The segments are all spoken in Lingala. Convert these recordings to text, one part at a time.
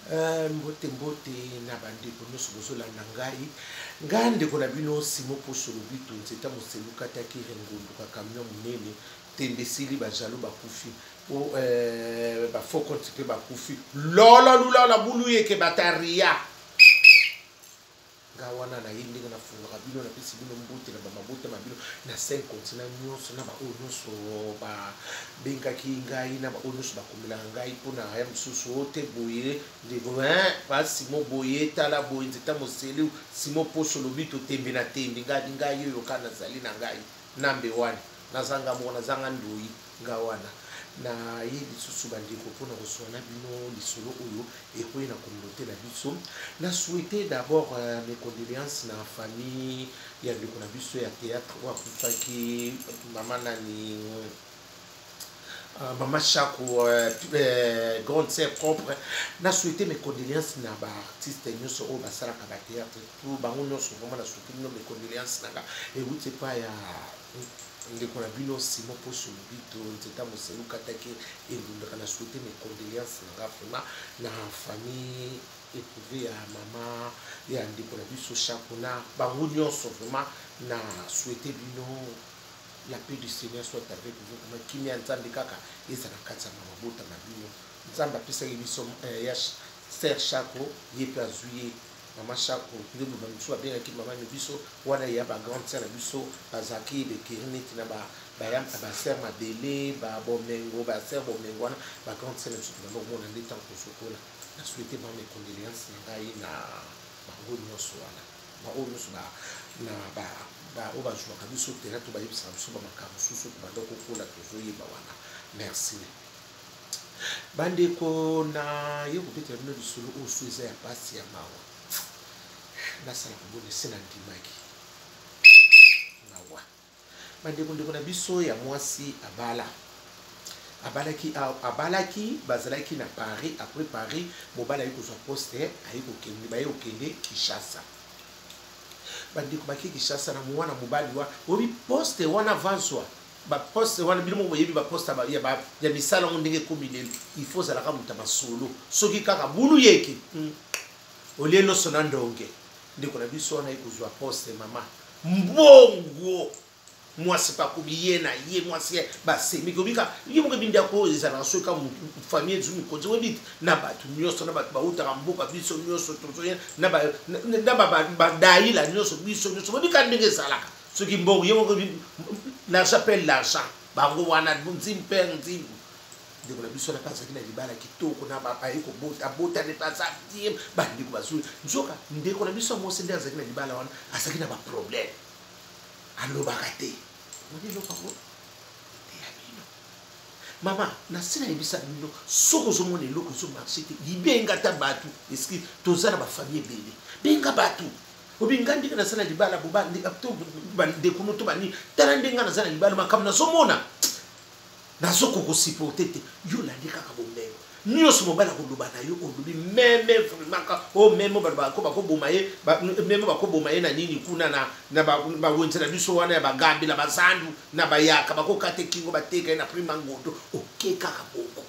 Mbote na bandi kono sozola na ngai ngande kona bino simo poso lobito nzeta moseluka taki rengundu ka camion munene tembesili ba jalo ba kufi o ba foko tipe ba kufi lolo lula la bulu yeke bataria ngawana na yindi na funga bino na pesi bino mbote na mabote mabino na 5 continent nyonso na ba onoso ba benga ki ngai na ba onoso ba komela ngai pona ya msusu ote boye de ba simo boye tala boye nzeta moselu simo poso lobito tembe na tembe ngai yo kana zali na ngai nambe wani nazanga mona zanga ndoi ngawana na yedi susu bandiko pona kosona bino lisolo oyo ekoyi na communauté na biso na souhaiter d'abord mes condoléances na famille ya ndeko na biso ya théâtre wa kufaki mama nani Mama Chako, grande sœur propre, na souhaité mes condoléances na ba artiste nyonso o basala ka ba théâtre tout bango nyonso vraiment na souhaité mes condoléances na et vous c'est pas ya ndeko na bino simo poso bito nzeta moseluka take endundaka na souhaité mes condoléances na vraiment na famille éprouvée ya mama ya ndeko na biso Chako na bango nyonso vraiment na souhaité bino la paix du Seigneur soit avec vous. Comme qui m'y entend kaka et ça na katsa na mabota na bino. Nzamba pesa biso ya Sœur Chako yepe azuye mama Chako nde bu bantu abena ki mama ne biso wana ya ba grande sœur na biso bazaki de kirineti na ba yam ba sœur Madele ba bomengo ba sœur bomengo wana ba grande sœur na biso na mona ndeta ko sokola. Na souhaiter ba mes condoléances na ngai na bango nyonso wana. Ba o nyonso ba na ba oba jouer comme ça terrain tout baïb ça me makamu susu badoko kola tozoyeba wana merci bande ko na yo peut-être no bisolo o suza ya pasi ya mawa na sala ko bone sena ndimaki nawa bande ko ndeko na biso ya mwasi abalaki bazalaki na Paris après Paris mobala yiko so poster ayiko kende bayo kende Kinshasa bandi ko bakiki Kinshasa na mwana mobali wa obi poste wana vanswa ba poste wana bilimo boyebi ba poste ba ya misala ndenge komilelo il faut zala ka mutama solo soki kaka bulu yeki olelo sona ndonge ndiko na biso na ikuzwa poste mama mbongo moi c'est pas combien na ye moi c'est ba c'est mi kobika yimo ke binda ko ezala soka famille zumi ko zobit na batu nyoso na batu ba utaka mboka biso nyoso tozoye na ba dai la nyoso biso nyoso bobika ndenge salaka soki mbongo yimo ko la s'appelle l'argent bango wana nzimpe nzimbu ndiko na biso na pasa kina libala kitoko na ba ayiko bota ne pasa tie ba ndiko basu nzoka ndiko na biso mo sende azakina libala wana asakina ba problème allo bakate moni lo pako te abino mama na sina ibisa bino soko zo moni lo ko zo marché te libenga ta batu eski tozana ba famille bele benga batu obinga ndika na sana libala buba ndi apto de kuno to bani tarandenga na sana libala makam na zo mona na soko ko supporter te yo la ndika ka bombengo nyoso mobala ko lobana yo olobi meme maka o meme ba ko bomaye meme ba ko bomaye na nini kuna na ba wontsela biso wana ya bagambi la bazandu na bayaka ba ko kate kingo bateka na prima ngodo oke kaka boko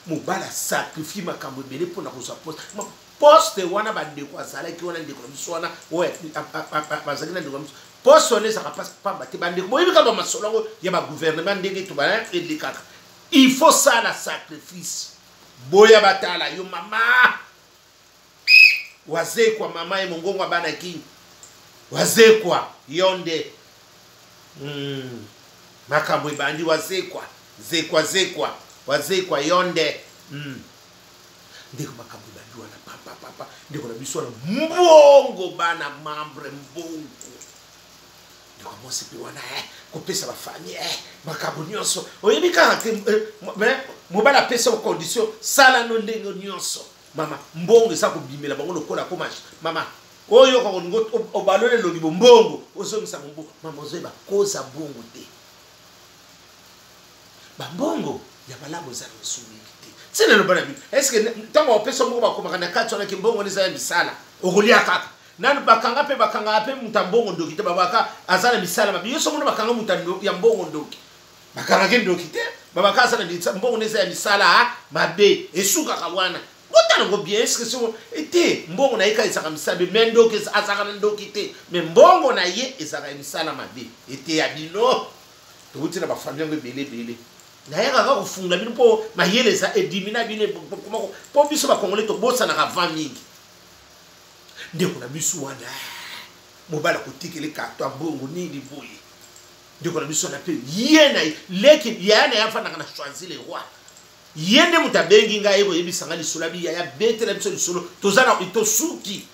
mobala sacrifice makambo bele pona ko sa poste wana bande ko azala ki wana ndeko biso wana o bazakina ndeko biso poste wana ça passe pas bate bande ko boyebi ka ba masolongo ya ba gouvernement ndenge to ba elikaka. Il faut ça la sacrifice. Boya batala yo mama. Waze kwa mama e mongongo bana king. Waze kwa yonde. Makambo bandi waze kwa. Zekwa. Waze kwa yonde. Ndeko makambo bandi wana papa. Ndeko na biso na mbongo bana membre mbongo. Comment c'est plus wana couper sa famille makambo nyonso oyebi kaka mobala pesa au condition sala no ndenge nyonso mama mbongo sa ko bimela bango lokola komage mama oyo ko ngo obalole lo libo mbongo ozomisa mbongo mama ozoeba koza bongo te ba mbongo ya balabo za musumiki te sene lo bana bi est-ce que tango pesa mbongo bakoma na katso na kimbongo ni za misala okolia kaka nanu bakanga pe mutambongo ndoki te babaka azala misala mabi yoso mona bakanga mutando ya mbongo ndoki bakanga ke ndoki te babaka azala mbongo neza ya misala mabe esuka kawana botana ngo bien est-ce que so ete mbongo na yeka isaka misabe mendo ke azaka ndoki te mais mbongo na ye ezaka misala mabe ete ya bino to utina ba famille ngo bele na yaka ka kufunga bino po mayeleza edimina bino po biso ba kongole to bosa na 20 000 ndeko na biso wana mobala kotikele kato mbongo nini boye ndeko na biso na pe yena leki yana yafana kana choisir le roi yende mutabengi nga ebo yebisanga lisolo bi ya bete la biso lisolo tozana itosuki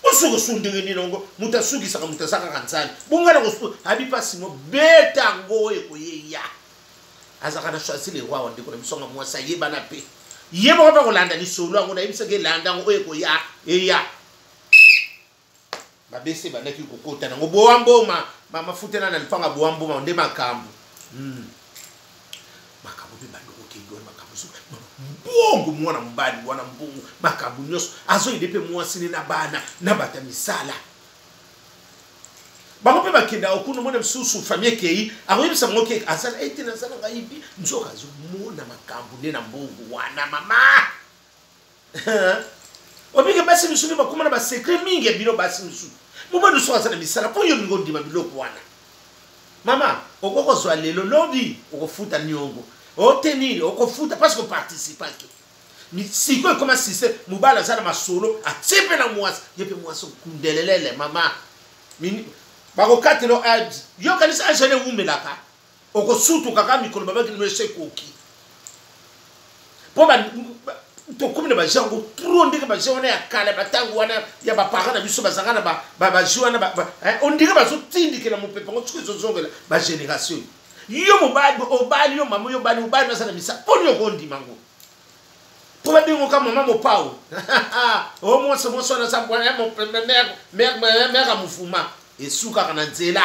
osuko sundenge ni nongo mutasuki saka mutasaka kanzani bunga na kosu abi pasimo beta ngo eko yeya azaka na choisir le roi wande ko na biso nga mwasa yeba na pe yeba ba kolanda lisolo ngo na yebisa ke landa ngo eko ya eya babese banaki kokota na ngo boambo mama futena na lipanga boambo ma nde makambo makambo be bando okindo makambo so bongo mwana mbali wana mbongo makambo nyoso azo idepe mwasini na bana na bata misala bango pe bakenda okuno mona msusu famille kei akoyibisa ngoke asala ete na sala ngaibi nzoka zo mona makambo ne na mbongo wana mama obike basi misuni bakoma na ba secret mingi ya bino basi misuni mubano so asala misala po yo ngondi mabiloko wana mama okoko zo lelo lobi okofuta nyongo otenir okofuta parce que participer ke mi siko comme si c'est mubala zala masolo atipe na mwasi yepe mwasi kundelelele mama mini bako katelo ad yo kanisa ajene wumelaka okosutu kaka mikolo babaki nwese koki po ba to kumina ba jango trop ndika ba jona ya kala batangu wana ya ba parana biso bazanga na ba jona ba ondika ba zo tindikela mopepa ngo tsuko zongela ba génération yo mobali obali yo mama yo bali obali basana misa poni yo kondi mango po ba dingo kama mama pao o mo se mo sona sa bwana mo mère mufuma esuka kana nzela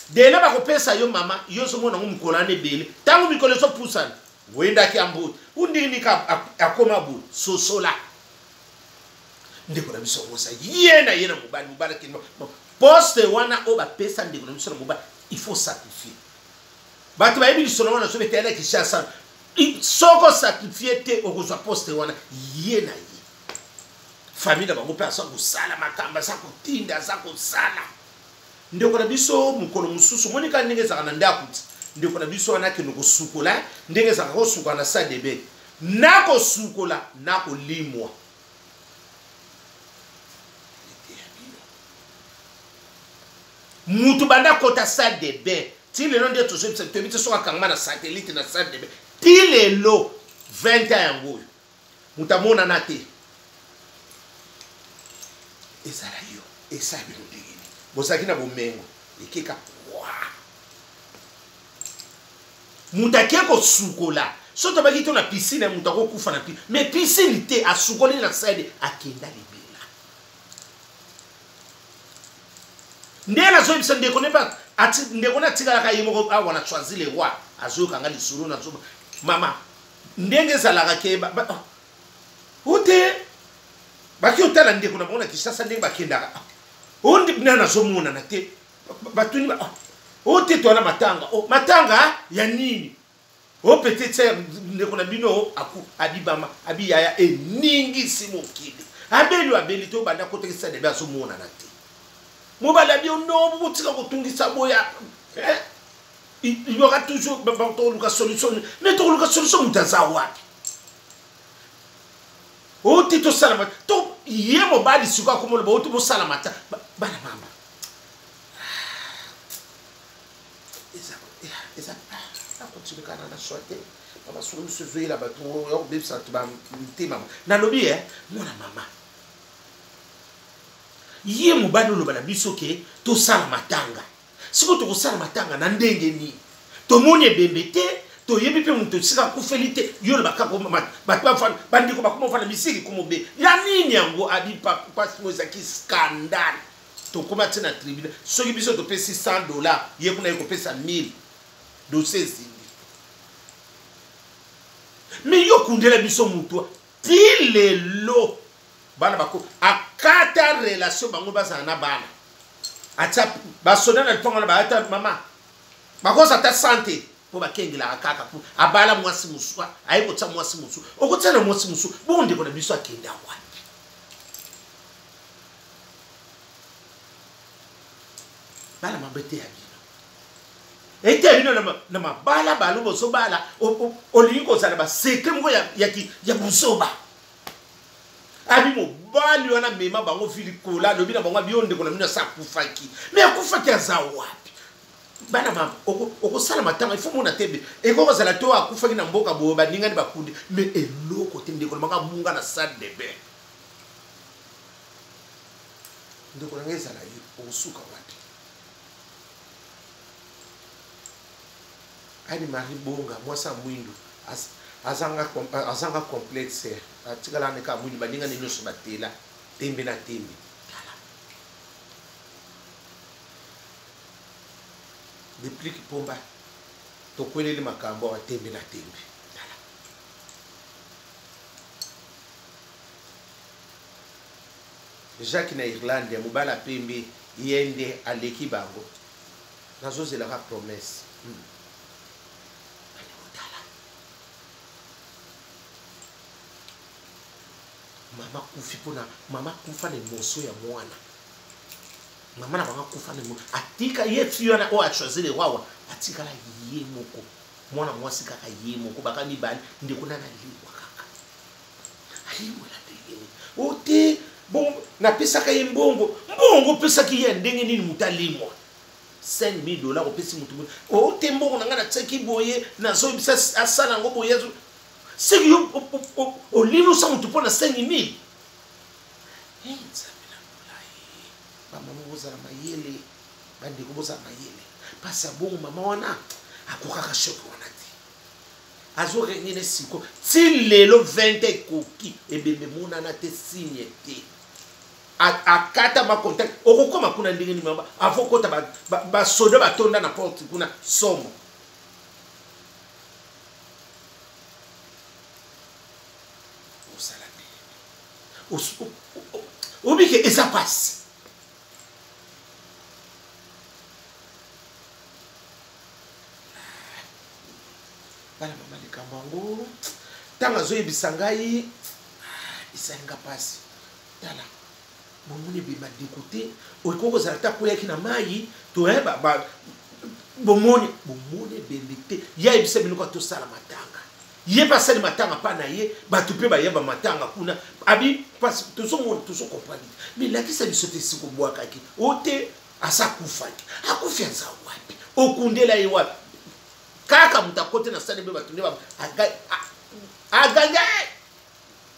dela ba kopesa yo mama yo so mona ngumkolane bele tangu mikolo so pusana wenda ki ambuti undini ka akoma bu sosola ndeko na biso ngosa yena mobali kinno poste wana oba pesa ndeko na biso mobali il faut sacrifier batu ba yebi lisolo wana so betela kishasa soko sacrifier te okozwa poste wana yena ye famille bango personne ko sala makamba sa ko tinda sa ko sala ndeko na biso mukolo mususu monika ndenge za kana ndakuti ndeko na biso wana ke noko sukola ndenge za ko sukola na sa debe nako sukola nako limwa mutu banda kota sa debe ti le londe to so te bito so kangama na satellite na sa debe ti le lo 20 yango mutamona na te ezala yo esabi lo dingini bosaki na bomengo ekeka mutake ko sukola soto baki to na piscine mutako kufa na piscine mais piscine te asukoli na side akenda libela ndela zo bisa ndeko ne ba ati ndeko na tigala ka yimo a wana choisir le roi azo kanga lisuru na zo mama ndenge zalaka ke ute baki utala ndeko na bona kishasa ndenge bakenda ondi bina zo mona na te batuni ba ute to na matanga ya nini o peut-être ndeko na bino aku abibama abiyaya eningi simokide abeli to banda kotekisa de baso mona na te mobala bio no butika kotungisa boya il y aura toujours une solution mais to luka solution mutaza wapi o tito salama to ye mobali sikuwa komola bo to salama ta bana mama eza continue kana na choite mama sulu se veille là-bas pour yo bébé ça tu vas te mama na lobi mona mama ye mobali lo bala biso ke to sala matanga siko to sala matanga na ndenge ni to monye bembete to yebi pe muto sika ku felite yo le bakako batwa fan bandiko bakoma fana misiki kumobe ya nini yango abi pas mozaki scandale to koma tina tribunal soki biso to pesi $100 ye kuna yeko pesa 1000 dossier zindi mais yo kundela biso muto pile lo bana bako akata relation bango bazana na bana acha basona na tonga na baata mama bakosa ta santé po bakengela kaka po abala mwasi musu ayiko tsa mwasi musu okotsa na mwasi musu bonde ko na biso akenda wapi bala mabete ya bino ete bino na mabala balubo so bala olingo za na ba secret mko ya busoba abi mo bali wana mema bango filikola lobi na bango bionde ko na mina sa kufaki me akufaki azawapi bana mama okosala matanga ifo mona tebe ekoko zala to akufaki na mboka bo baninga ni bakundi me eloko tende ko manga munga na salle de bain ndiko ngeza la yi osuka wapi ani mari bonga mwasa mwindu azanga complexe atikala neka mwindu baninga ni nyoso batela tembe na tembe depuis Pomba to kwelele makambo wa tembe na tembe Jacques na Irlande mubala pembe yende aleki bango nazo zela ka promesse mama kufi pona mama kufa ne moso ya mwana mama na banga kufa ne mo atika ye fiona o a choisir le wawa atika la ye moko mwana mwasi kaka ye moko baka mibali ndeko na liwa kaka ayi wala tegeni ote bon na pesa ka mbongo pesa ki ye ndenge nini mutalimwa $5,000 opesi mutu ote mbongo na ngana tsaki boye na zo bisa asala ngo boye c'est yo au livre ça mutu pona $5,000 mama moza na mayele bandi ko boza mayele pasa bongo mama wana akokaka shoko wana ti azo rengene siko ti lelo 20 koki ebembe mona na te signe te akata ma contact okokoma kuna ndenge ni mama avokota ba soda batonda na porte kuna somo osala te obike eza passe bana mama likambango tanga zo ebisangai isenga pasi tala bomuni bima dikote okoko zalata koyaki na mai to ba bomoni bembite ya ebisa binuko to sala matanga ye pasali matanga pa na ye batu pe ba yeba matanga kuna abi pas to so comprendre mais la ki sa bisote siko bwaka ki ote asa kufaki akufia za wapi okundela ye wapi kaka mutakote na sane be batu ne ba agaga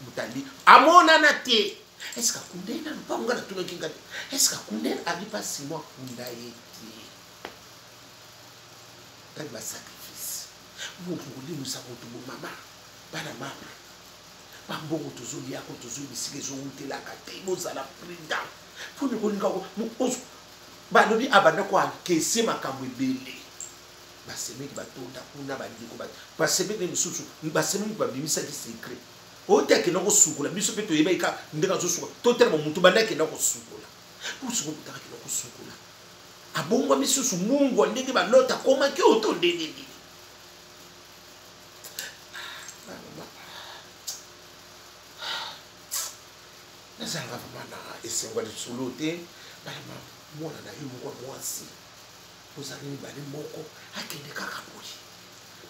mutali amona na te est-ce que kundena pas ngana tuno kinga est-ce que kundena abi pas si moi kunda yeti tabi ba sacrifice ngoli musa ko to mama bana mama bambongo tozoli yako tozoli bisike zo utela ka te bozala prida pour ne kolinga ko balobi abanda ko akese makambo ebele basemeki batonda kuna bandiko basemeki misusu basemeki babimisa ki secret ote ke nako sukula biso pe to yeba ika ndeka zo sukula to tellement mutu bandaki nako sukula usuku kutaka ki nako sukula abongwa misusu mungu ndenge balota koma ki oto ndenge ni nazanga vamana esengwa lisuluti bana mwana na yumu kwa mwasi ozali ni bali moko akende kaka boli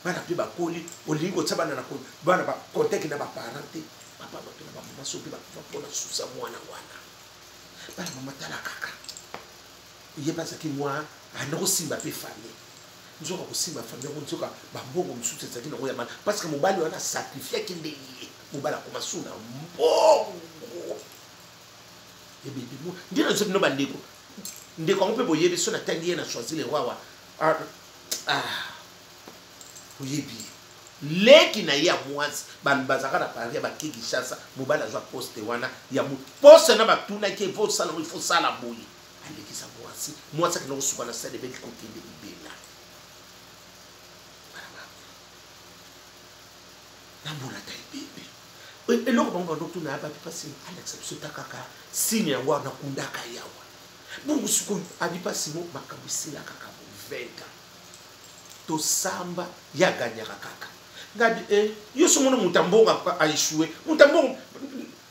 bana pe bakoli olingo tsabana na ko bana ba contact na ba parente papa ba tuna ba mama so pe ba pona susa mwana wana bana mama tala kaka yeba saki mwa anoko simba pe famille nzoka ko simba famille ko nzoka ba mbongo msusu tsaki na ko yamana parce que mobali wana sacrifier kende ye mobala ko masuna mbongo ebebe mo ndina nzoka no bandeko ndeko ngompe boyebi so na tangi ye na choisir le wawa oyebi leki na ya mwasi bazaka na Paris bakiki shasa mobala zwa poste wana ya mu poste na batuna ke vo sala il faut sala boyi alekisa mwasi kana kusuka na sale beki kokende bibela na mbona taibebe eloko bango ndo tuna hapa pasi Alex sotaka signe yango na kundaka yawa bongo suko abipasi mo makabisila kaka venta to samba ya ganyaka kaka ngabi yo somono mutambonga a échoué mutambonga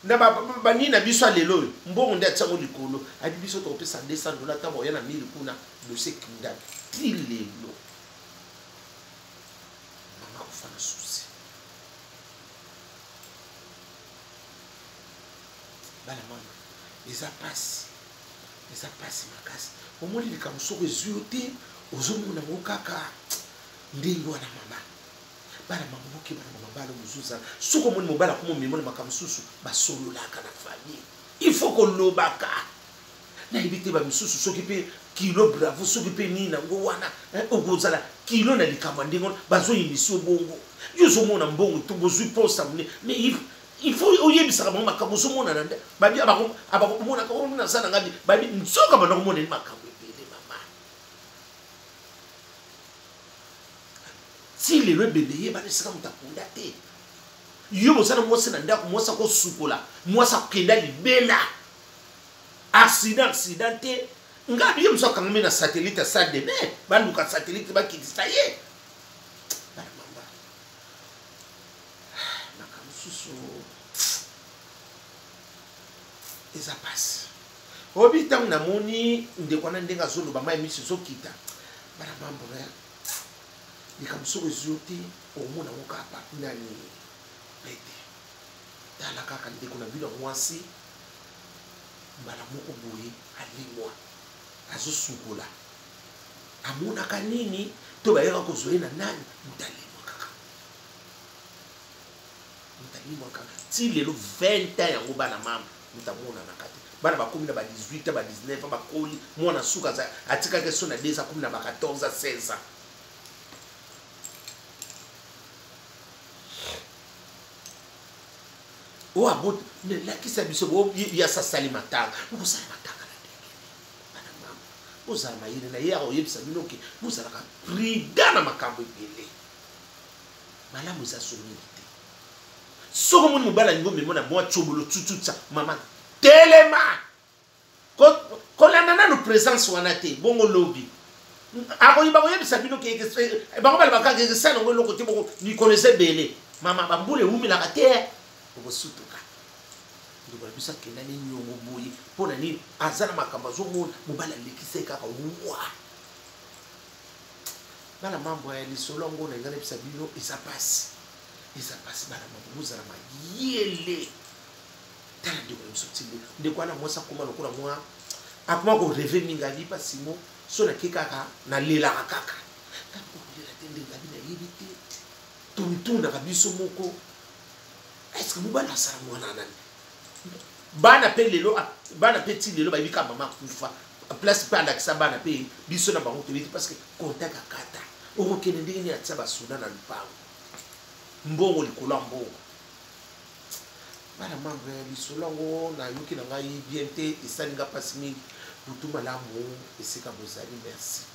na ba nina biso lelo mbongo ndia tsango likolo abi biso to pesa $200 tamo yana 1000 kuna dossier kinda tilelo mama kufana susi bala mama eza pasi makasi omoni likamsoko ezuyote ozomona ngokaka ndingo na mama bana mama moki bana mama bala muzuza suko moni mobala ko momimona makamsusu basololaka na famille il faut que lobaka na ibite ba misusu soki pe kilo bravo soki pe nina ngo wana ogozala kilo na likama ndingo bazo yimisio bongo yuzo mona mbongo to bozui posta mne mais il faut oyebisa mama makamuso mona nande babi abako mona ko mona sana ngabi babi nsoka bana ko mona ni makamu si les rebelles y bana sika mutakunda te yo bosana mwasa na ndako mwasa ko sukola mwasa kenda libela accident te ngabi yo mso kangame na satellite sa de ne baluka satellite bakitisa ye bana mamba nakamususu eza passe obita na moni ndekwana ndenga zolo ba mai misi sokita bana mamba ya likamsoko ezuyote omona ngokapa nani pete tala kaka ndeko na bino mwasi mbala moko boye alimwa azosukola amonaka nini to bayaka kozwa na nani mutalimwa kaka ti lelo 20 ans yango bana mama mutamona na kati bana bakomi na ba 18 ba 19 bakoli mwana suka atikaka so na 10 akomi na ba 14 16 ans o abot ne la kisa biso bo ya sa salimatanga bo salimatanga na ndenge bana mama bo za mayire na ya oyebisa binoki bo za ka prida na makambo ebele malamu za somite soko moni mobala ngo memona mwa chobolo tututsa mama telema ko landa na no présence wana te bongo lobby ako yiba oyebisa binoki bango bala bakanga ke sana ngo loko te bongo ni connaissait bele mama bambule umila ka te obosutuka ndiko bisa kenda ni nyongo boyi pona ni azana makamba zo mobala lekise kaka wa bana mambo ya lisolo ngo na ngane bisa bino isa passe bana mambo muzara mayele tala ndiko msotile ndiko na mosa kuma lokula mwa akuma ko rêver minga lipa simo so na kikaka na lela kaka tako lela tende ngabina yibite tuntuna kabiso moko est-ce que mobala sara mwana nani bana pe lelo bana petit lelo ba bika mama kufa place pa ndakisa bana pe biso na bango tebiti parce que contact akata o kene ndini atsa basuna na lupango mbongo likola mbongo bana mambo ya bisolongo na yuki na ngai bien te esalinga pasi mingi butu malamu esika bozali merci